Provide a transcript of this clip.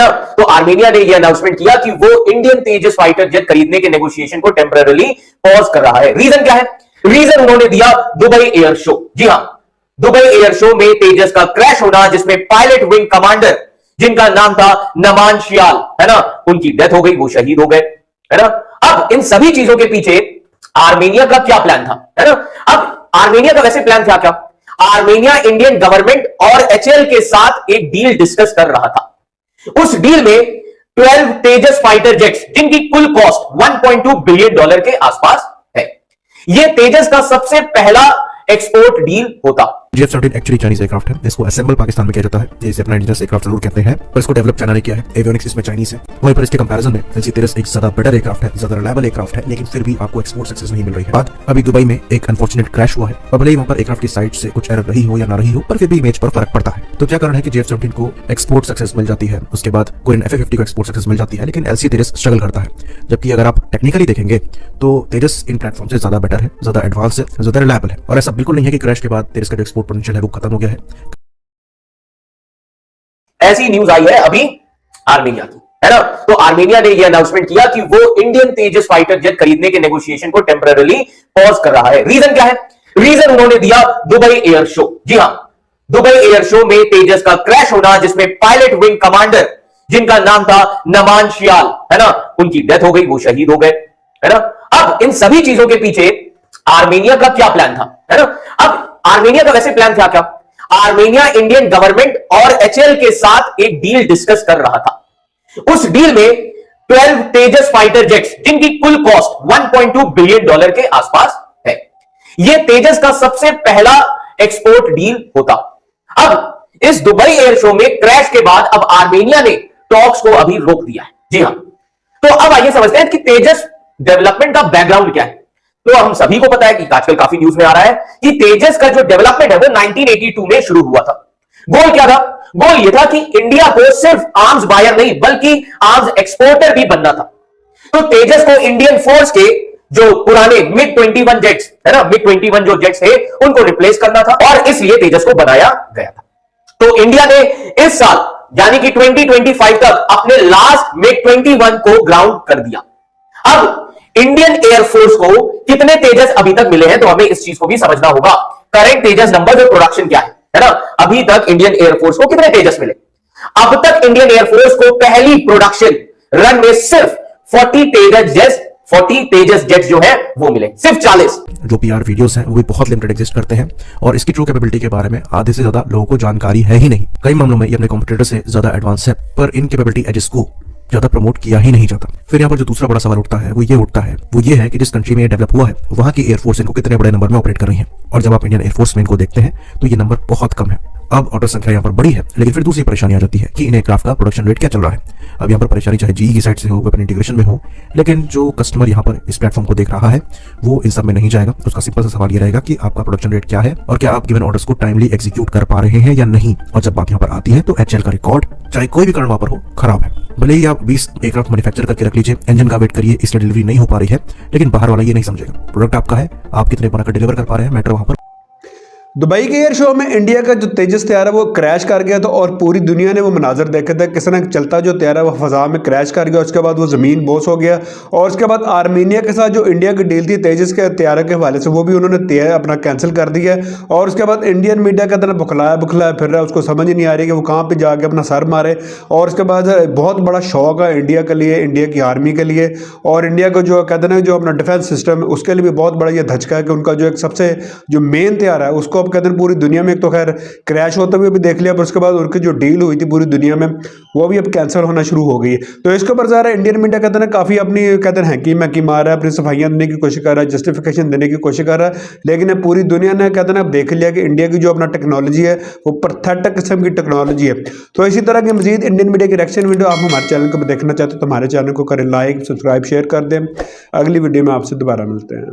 ना। तो आर्मेनिया ने यह अनाउंसमेंट किया कि वो इंडियन तेजस फाइटर जेट खरीदने के नेगोशिएशन को टेम्पररी पॉज कर रहा है। रीजन क्या है? रीजन उन्होंने दिया दुबई एयर शो। जी हां, दुबई एयर शो में तेजस का क्रैश होना, जिसमें पायलट विंग कमांडर जिनका नाम था नमान शियाल, है ना, उनकी डेथ हो गई, वो शहीद हो गए, है ना। अब इन सभी चीजों के पीछे आर्मेनिया का क्या प्लान था, है ना। अब आर्मेनिया का वैसे प्लान था क्या? आर्मेनिया इंडियन गवर्नमेंट और एचएएल के साथ एक डील डिस्कस कर रहा था। उस डील में 12 तेजस फाइटर जेट्स, जिनकी कुल कॉस्ट $1.2 बिलियन के आसपास है। यह तेजस का सबसे पहला एक्सपोर्ट डील होता। JF-17 एक्चुअली चाइनीज एयरक्राफ्ट है। इसको असेंबल पाकिस्तान में किया जाता है। इसे अपना इंडियन एयरक्राफ्ट जरूर कहते हैं, पर इसको डेवलप चाइना ने किया है। एवियोनिक्स इसमें चाइनीज है। वहीं पर इसके कंपैरिजन में LC-13 एक ज्यादा बेटर एयरक्राफ्ट है, ज्यादा रिलायबल एयरक्राफ्ट है, लेकिन फिर भी आपको एक्सपोर्ट सक्सेस नहीं मिल रही है। बात अभी दुबई में एक अनफॉर्चुनेट क्रैश हुआ है, और भले ही वहां पर एयरक्राफ्ट की साइड से कुछ एरर रही हो या ना रही हो, पर फिर भी इमेज पर फर्क पड़ता है। तो क्या कारण है कि JF-17 को एक्सपोर्ट सक्सेस मिल जाती है, उसके बाद कोरियन F-50 को एक्सपोर्ट सक्सेस मिल जाती है, लेकिन LC-13 स्ट्रगल करता है। जबकि अगर आप टेक्निकली देखेंगे तो तेजस इन प्लेटफॉर्म से ज्यादा बेटर है, ज्यादा एडवांस है, ज्यादा रिलायबल है। और ऐसा बिल्कुल नहीं है कि क्रैश के बाद तेजस का जो एक्सपोर्ट पोटेंशियल है वो खत्म हो गया है। ऐसी न्यूज आई है अभी आर्मेनिया की, है ना। तो आर्मेनिया ने यह अनाउंसमेंट किया कि वो इंडियन तेजस फाइटर जेट खरीदने के नेगोशिएशन को टेम्पररी पॉज कर रहा है। रीजन क्या है? रीजन उन्होंने दिया दुबई एयर शो। जी हां, दुबई एयर शो में तेजस का क्रैश होना, जिसमें पायलट विंग कमांडर जिनका नाम था नमान शियाल, है ना, उनकी डेथ हो गई, वो शहीद हो गए, है ना। अब इन सभी चीजों के पीछे आर्मेनिया का क्या प्लान था, है ना। अब आर्मेनिया का वैसे प्लान था क्या? आर्मेनिया इंडियन गवर्नमेंट और एचएएल के साथ एक डील डिस्कस कर रहा था। उस डील में 12 तेजस फाइटर जेट्स, जिनकी कुल कॉस्ट $1.2 बिलियन के आसपास है। यह तेजस का सबसे पहला एक्सपोर्ट डील होता। अब इस दुबई एयर शो में क्रैश के बाद अब आर्मेनिया ने टॉक्स को अभी रोक दिया है। जी हां, तो अब आइए समझते हैं कि तेजस डेवलपमेंट का बैकग्राउंड क्या है। तो हम सभी को पता है कि आजकल काफी न्यूज में आ रहा है कि तेजस का जो डेवलपमेंट है वो 1982 में शुरू हुआ था। गोल क्या था? गोल यह था कि इंडिया को सिर्फ आर्म्स बायर नहीं बल्कि आर्म्स एक्सपोर्टर भी बनना था। तो तेजस को इंडियन फोर्स के जो पुराने MiG-21 जेट्स, है ना, MiG-21 जो जेट्स थे उनको रिप्लेस करना था, और इसलिए तेजस को बनाया गया था। तो इंडिया ने इस साल यानी कि 2025 तक अपने लास्ट MiG-21 को ग्राउंड कर दिया। अब इंडियन एयरफोर्स को कितने तेजस अभी तक मिले हैं, तो हमें इस चीज को भी समझना होगा। करेंट तेजस नंबर जो प्रोडक्शन क्या है ना, अभी तक इंडियन एयरफोर्स को कितने तेजस मिले? अब तक इंडियन एयरफोर्स को पहली प्रोडक्शन रन में सिर्फ 40 तेजस जेट्स जो है वो मिले, सिर्फ 40। जो PR वीडियोस हैं वो भी बहुत लिमिटेड एग्जिस्ट करते हैं, और इसकी ट्रू कैपेबिलिटी के बारे में आधे से ज्यादा लोगों को जानकारी है ही नहीं। कई मामलों में ये अपने कॉम्पिटिटर से ज्यादा एडवांस है, पर इन कैपेबिलिटी एजेस को ज्यादा प्रमोट किया ही नहीं जाता। फिर यहाँ पर जो दूसरा बड़ा सवाल उठता है वो ये है कि जिस कंट्री में ये डेवलप हुआ है वहाँ की एयरफोर्स इनको कितने बड़े नंबर में ऑपरेट कर रही है, और जब आप इंडियन एयरफोर्स में इनको देखते हैं तो ये नंबर बहुत कम है। अब ऑर्डर संख्या यहाँ पर बड़ी है, लेकिन फिर दूसरी परेशानी आ जाती है कि इन एयरक्राफ्ट का प्रोडक्शन रेट क्या चल रहा है। अब यहाँ पर परेशानी चाहे GE की साइड से हो, वेपन इंटीग्रेशन में हो, लेकिन जो कस्टमर यहाँ पर इस प्लेटफॉर्म को देख रहा है वो इन सब में नहीं जाएगा। उसका सिंपल सा सवाल ये रहेगा कि आपका प्रोडक्शन रेट क्या है, और क्या आप गिवन ऑर्डर्स को टाइमली एग्जीक्यूट कर पा रहे हैं या नहीं। और जब बात यहाँ पर आती है तो HAL का रिकॉर्ड चाहे कोई भी कारण वहां पर हो खराब है। भले ही आप 20 एयरक्राफ्ट मैन्युफैक्चर करके रख लीजिए, इंजन का वेट करिए, इसलिए डिलीवरी नहीं हो पा रही है, लेकिन बाहर वाला ये नहीं समझेगा। प्रोडक्ट आपका है, आप कितने बनाकर डिलीवर कर पा रहे हैं, मैटर वहां पर। दुबई के एयर शो में इंडिया का जो तेजस तैयार है वो क्रैश कर गया था, और पूरी दुनिया ने वो मनाजर देखे थे किस तरह चलता जो तैयार है वो फजा में क्रैश कर गया। उसके बाद वो ज़मीन बोस हो गया, और उसके बाद आर्मीनिया के साथ जो इंडिया की डील थी तेजस के तैयार के हवाले से वो भी उन्होंने अपना कैंसिल कर दिया। और उसके बाद इंडियन मीडिया का तरह बुखलाया फिर रहा है, उसको समझ ही नहीं आ रही कि वो कहाँ पर जाके अपना सर मारे। और उसके बाद बहुत बड़ा शौक है इंडिया के लिए, इंडिया की आर्मी के लिए, और इंडिया को जो कहते हैं जो अपना डिफेंस सिस्टम है उसके लिए भी बहुत बड़ा ये धचका है कि उनका जो एक सबसे जो मेन तैयार है उसको अब कहते हैं पूरी दुनिया में एक तो खैर क्रैश होते हुए भी देख लिया, पर उसके बाद उनकी जो डील हुई थी पूरी दुनिया में वो भी अब कैंसिल होना शुरू हो गई है। तो इसके ऊपर ज़रा इंडियन मीडिया कहते हैं काफ़ी अपनी कहते हैं हैकी मार रहा है, अपनी सफाइयाँ देने की कोशिश कर रहा है, जस्टिफिकेशन देने की कोशिश कर रहा है, लेकिन पूरी दुनिया ने कहते हैं अब देख लिया कि इंडिया की जो अपना टेक्नोलॉजी है वो पैथेटिक किस्म की टेक्नोलॉजी है। तो इसी तरह की मजीद इंडियन मीडिया की रिएक्शन वीडियो आप हमारे चैनल को देखना चाहते हो तो हमारे चैनल को करें लाइक, सब्सक्राइब, शेयर कर दें। अगली वीडियो में आपसे दोबारा मिलते हैं।